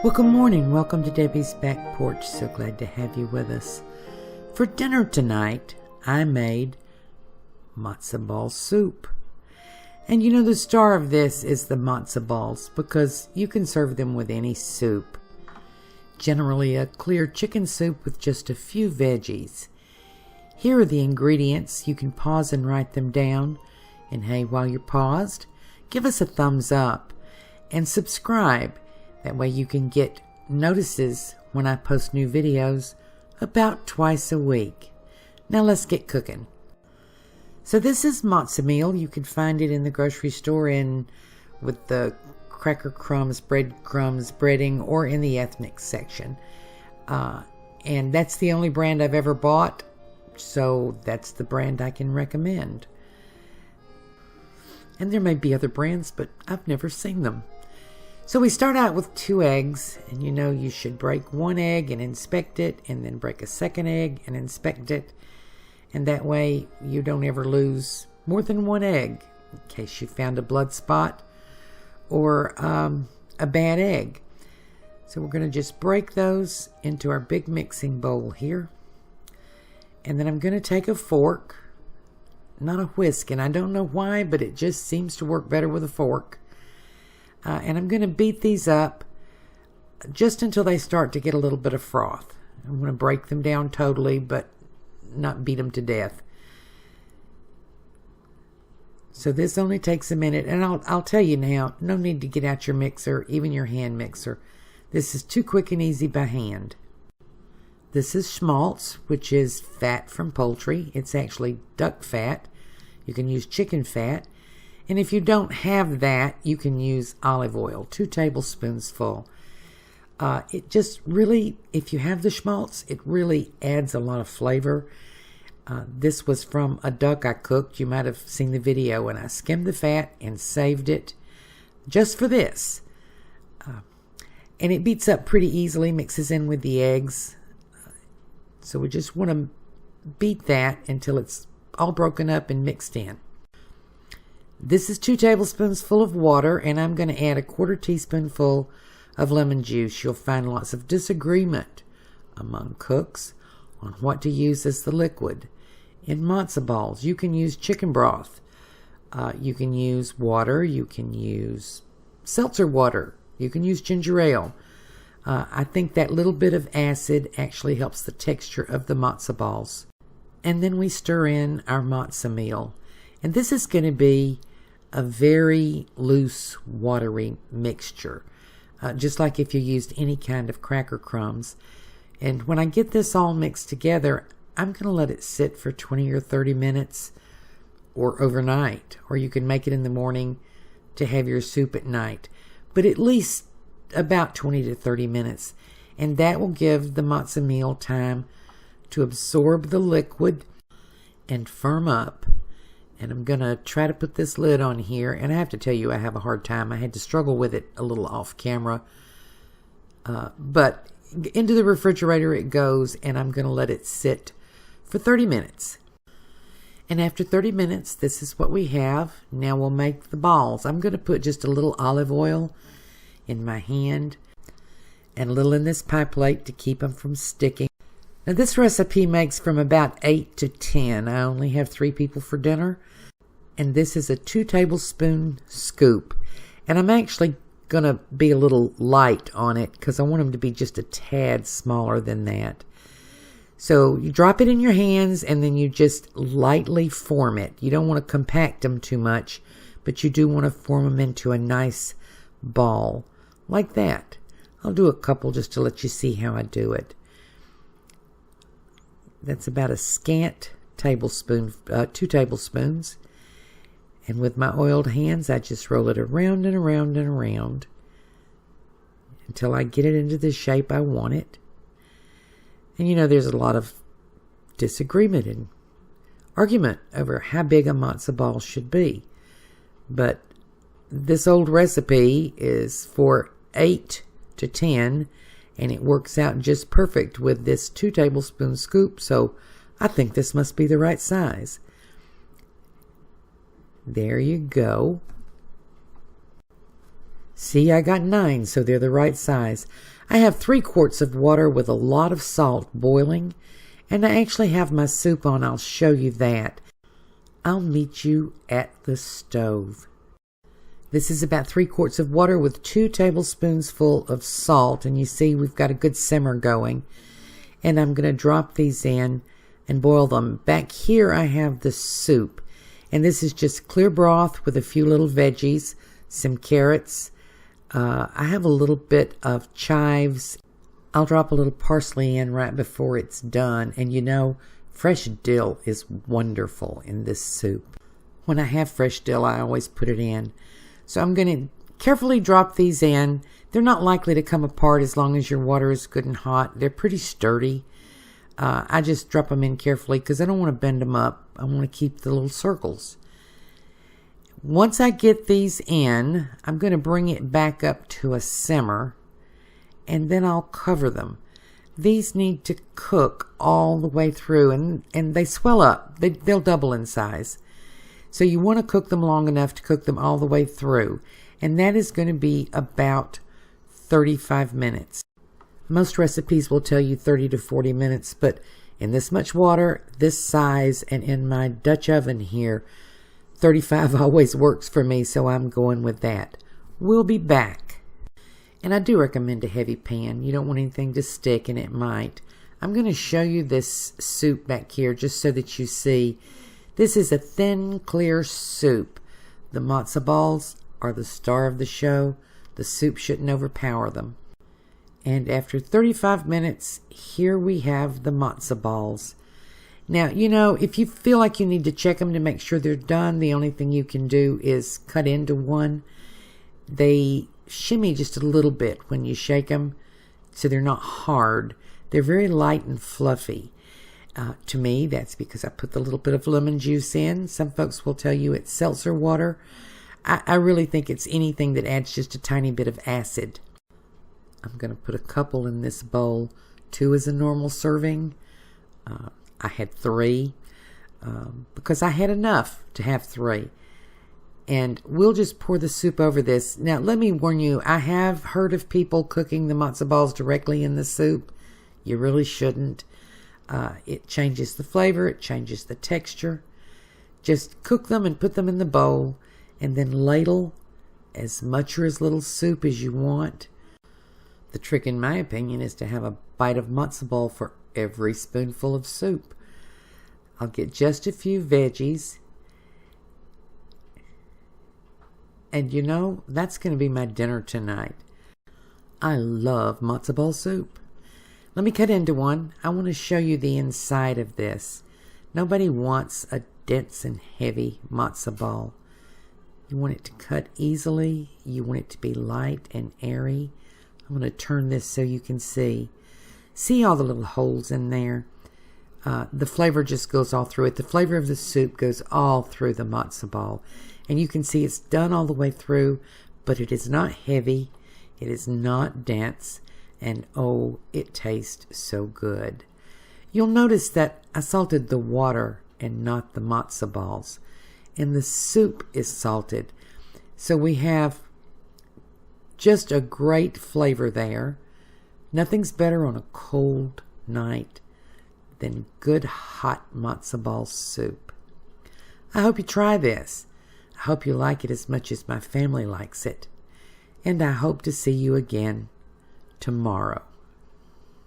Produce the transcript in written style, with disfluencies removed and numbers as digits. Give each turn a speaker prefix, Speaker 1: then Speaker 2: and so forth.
Speaker 1: Well, good morning. Welcome to Debbie's Back Porch. So glad to have you with us. For dinner tonight, I made Matzo Ball Soup. And you know, the star of this is the matzo balls because you can serve them with any soup. Generally a clear chicken soup with just a few veggies. Here are the ingredients. You can pause and write them down. And hey, while you're paused, give us a thumbs up and subscribe. That way you can get notices when I post new videos about twice a week. Now let's get cooking. So this is matzo meal. You can find it in the grocery store with the cracker crumbs, breadcrumbs, breading, or in the ethnic section. And that's the only brand I've ever bought, so that's the brand I can recommend. And there may be other brands, but I've never seen them. So we start out with 2 eggs, and you know you should break 1 egg and inspect it, and then break a 2nd egg and inspect it. And that way you don't ever lose more than 1 egg in case you found a blood spot or a bad egg. So we're going to just break those into our big mixing bowl here. And then I'm going to take a fork, not a whisk, and I don't know why, but it just seems to work better with a fork. And I'm going to beat these up just until they start to get a little bit of froth. I'm going to break them down totally, but not beat them to death. So this only takes a minute, and I'll tell you now, no need to get out your mixer, even your hand mixer. This is too quick and easy by hand. This is schmaltz, which is fat from poultry. It's actually duck fat. You can use chicken fat. And if you don't have that, you can use olive oil, 2 tablespoons full. It just really, if you have the schmaltz, it really adds a lot of flavor. This was from a duck I cooked. You might have seen the video, and I skimmed the fat and saved it just for this. And it beats up pretty easily, mixes in with the eggs. So we just want to beat that until it's all broken up and mixed in. This is 2 tablespoons full of water, and I'm going to add a 1/4 teaspoonful of lemon juice. You'll find lots of disagreement among cooks on what to use as the liquid. In matzo balls, you can use chicken broth. You can use water. You can use seltzer water. You can use ginger ale. I think that little bit of acid actually helps the texture of the matzo balls. And then we stir in our matzo meal. And this is going to be a very loose, watery mixture, just like if you used any kind of cracker crumbs. And when I get this all mixed together, I'm going to let it sit for 20 or 30 minutes or overnight. Or you can make it in the morning to have your soup at night. But at least about 20 to 30 minutes. And that will give the matzo meal time to absorb the liquid and firm up. And I'm going to try to put this lid on here. And I have to tell you, I have a hard time. I had to struggle with it a little off camera. But into the refrigerator it goes, and I'm going to let it sit for 30 minutes. And after 30 minutes, this is what we have. Now we'll make the balls. I'm going to put just a little olive oil in my hand and a little in this pie plate to keep them from sticking. Now this recipe makes from about 8 to 10. I only have 3 people for dinner. And this is a 2 tablespoon scoop. And I'm actually going to be a little light on it because I want them to be just a tad smaller than that. So you drop it in your hands and then you just lightly form it. You don't want to compact them too much, but you do want to form them into a nice ball like that. I'll do a couple just to let you see how I do it. That's about a scant tablespoon, 2 tablespoons. And with my oiled hands, I just roll it around and around and around until I get it into the shape I want it. And you know, there's a lot of disagreement and argument over how big a matzo ball should be. But this old recipe is for 8 to 10, and it works out just perfect with this 2 tablespoon scoop, so I think this must be the right size. There you go. See, I got 9, so they're the right size. I have 3 quarts of water with a lot of salt boiling, and I actually have my soup on. I'll show you that. I'll meet you at the stove. This is about 3 quarts of water with 2 tablespoons full of salt, and you see we've got a good simmer going. And I'm going to drop these in and boil them. Back here I have the soup, and this is just clear broth with a few little veggies, some carrots. I have a little bit of chives. I'll drop a little parsley in right before it's done, and you know, fresh dill is wonderful in this soup. When I have fresh dill, I always put it in. So I'm going to carefully drop these in. They're not likely to come apart as long as your water is good and hot. They're pretty sturdy. I just drop them in carefully because I don't want to bend them up. I want to keep the little circles. Once I get these in, I'm going to bring it back up to a simmer, and then I'll cover them. These need to cook all the way through, and they swell up. They'll double in size. So you want to cook them long enough to cook them all the way through, and that is going to be about 35 minutes. Most recipes will tell you 30 to 40 minutes, but in this much water, this size, and in my Dutch oven here, 35 always works for me, so I'm going with that. We'll be back. And I do recommend a heavy pan. You don't want anything to stick, and it might. I'm going to show you this soup back here just so that you see. This is a thin, clear soup. The matzo balls are the star of the show. The soup shouldn't overpower them. And after 35 minutes, here we have the matzo balls. Now, you know, if you feel like you need to check them to make sure they're done, the only thing you can do is cut into one. They shimmy just a little bit when you shake them, so they're not hard. They're very light and fluffy. To me, that's because I put the little bit of lemon juice in. Some folks will tell you it's seltzer water. I really think it's anything that adds just a tiny bit of acid. I'm going to put a couple in this bowl. 2 is a normal serving. I had 3 because I had enough to have 3. And we'll just pour the soup over this. Now, let me warn you, I have heard of people cooking the matzo balls directly in the soup. You really shouldn't. It changes the flavor. It changes the texture. Just cook them and put them in the bowl, and then ladle as much or as little soup as you want. The trick, in my opinion, is to have a bite of matzo ball for every spoonful of soup. I'll get just a few veggies. And you know, that's going to be my dinner tonight. I love matzo ball soup. Let me cut into one. I want to show you the inside of this. Nobody wants a dense and heavy matzo ball. You want it to cut easily. You want it to be light and airy. I'm going to turn this so you can see. See all the little holes in there? The flavor just goes all through it. The flavor of the soup goes all through the matzo ball. And you can see it's done all the way through, but it is not heavy. It is not dense. And oh, it tastes so good. You'll notice that I salted the water and not the matzo balls. And the soup is salted. So we have just a great flavor there. Nothing's better on a cold night than good hot matzo ball soup. I hope you try this. I hope you like it as much as my family likes it. And I hope to see you again tomorrow.